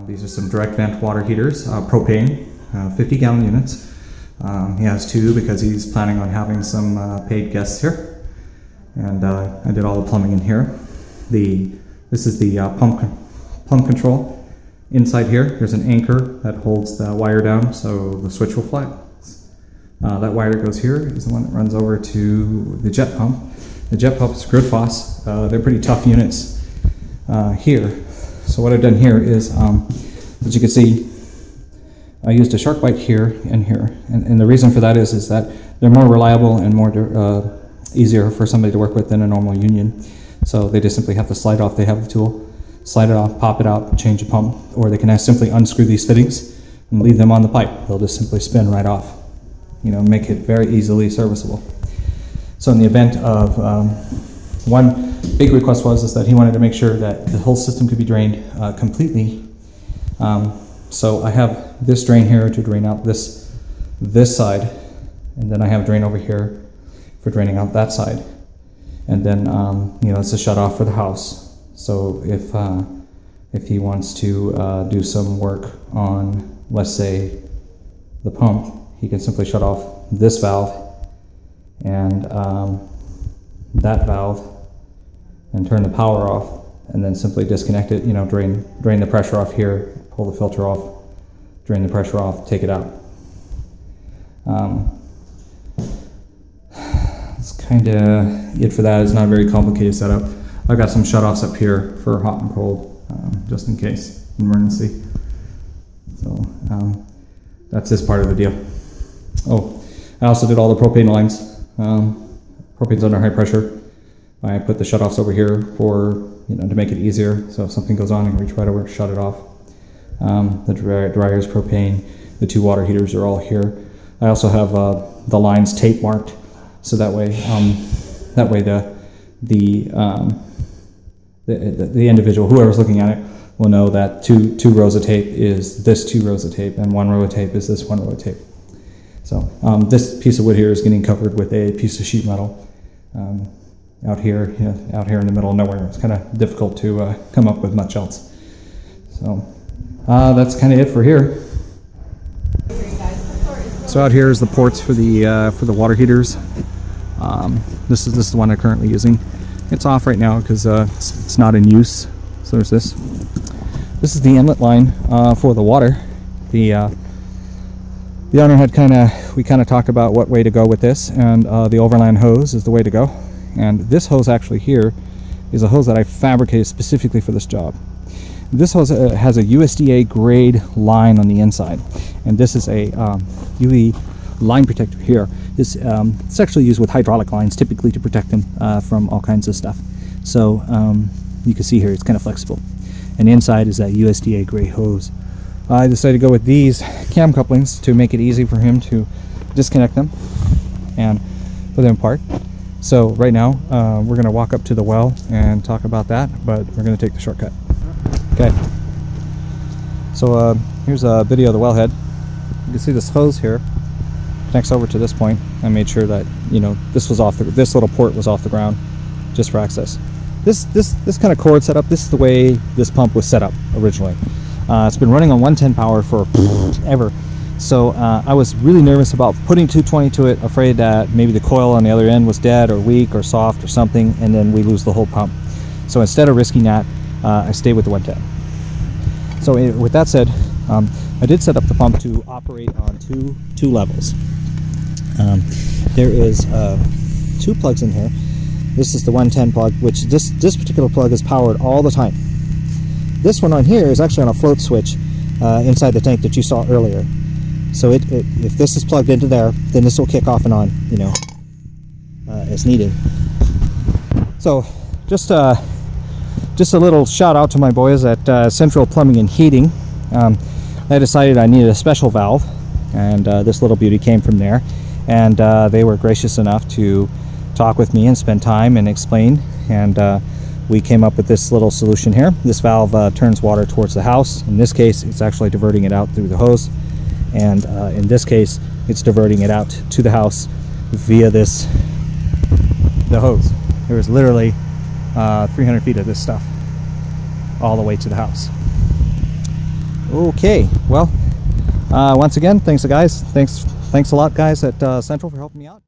These are some direct vent water heaters, propane, 50-gallon units. He has two because he's planning on having some paid guests here. And I did all the plumbing in here. This is the pump control. Inside here, there's an anchor that holds the wire down so the switch will fly. That wire that goes here is the one that runs over to the jet pump. The jet pump is Gridfoss. They're pretty tough units here. So what I've done here is, as you can see, I used a shark bite here and here. And the reason for that is that they're more reliable and more easier for somebody to work with than a normal union. So they just simply have to slide off. They have the tool, slide it off, pop it out, change the pump, or they can simply unscrew these fittings and leave them on the pipe. They'll just simply spin right off, you know, make it very easily serviceable. So in the event of, one big request is that he wanted to make sure that the whole system could be drained completely. So I have this drain here to drain out this side, and then I have a drain over here for draining out that side. And then, you know, it's a shut off for the house. So if he wants to do some work on, let's say, the pump, he can simply shut off this valve and that valve and turn the power off, and then simply disconnect it, you know, drain the pressure off here, pull the filter off, drain the pressure off, take it out. That's kind of it for that. It's not a very complicated setup. I've got some shutoffs up here for hot and cold, just in case, emergency. So that's this part of the deal. Oh, I also did all the propane lines. Propane's under high pressure. I put the shutoffs over here for, you know, to make it easier. So if something goes on, I can reach right over, shut it off. The dryer's propane. The two water heaters are all here. I also have the lines tape marked, so that way the individual, whoever's looking at it, will know that two rows of tape is this 2 rows of tape, and 1 row of tape is this 1 row of tape. So this piece of wood here is getting covered with a piece of sheet metal. Out here in the middle of nowhere, it's kind of difficult to come up with much else. So that's kind of it for here. So out here is the ports for the water heaters. This is the one I'm currently using. It's off right now because it's not in use. So there's this. This is the inlet line for the water. The owner had we kind of talked about what way to go with this, and the overland hose is the way to go. And this hose actually here is a hose that I fabricated specifically for this job. This hose has a USDA grade line on the inside, and this is a UV line protector here. It's actually used with hydraulic lines typically to protect them from all kinds of stuff. So you can see here it's kind of flexible, and inside is that USDA grade hose. I decided to go with these cam couplings to make it easy for him to disconnect them and put them apart. So right now we're going to walk up to the well and talk about that, but we're going to take the shortcut. Okay, so here's a video of the wellhead. You can see this hose here connects over to this point. I made sure that, you know, this little port was off the ground just for access. This kind of cord setup, this is the way this pump was set up originally. It's been running on 110 power for ever. So I was really nervous about putting 220 to it, afraid that maybe the coil on the other end was dead or weak or soft or something, and then we lose the whole pump. So instead of risking that, I stayed with the 110. So with that said, I did set up the pump to operate on two levels. There is 2 plugs in here. This is the 110 plug, which this particular plug is powered all the time. This one on here is actually on a float switch inside the tank that you saw earlier. So if this is plugged into there, then this will kick off and on, you know, as needed. So just a little shout out to my boys at Central Plumbing and Heating. I decided I needed a special valve, and this little beauty came from there. And they were gracious enough to talk with me and spend time and explain. And we came up with this little solution here. This valve turns water towards the house. In this case, it's actually diverting it out through the hose. And in this case, it's diverting it out to the house via the hose. There was literally 300 feet of this stuff all the way to the house. Okay, well, once again, thanks a lot guys at Central for helping me out.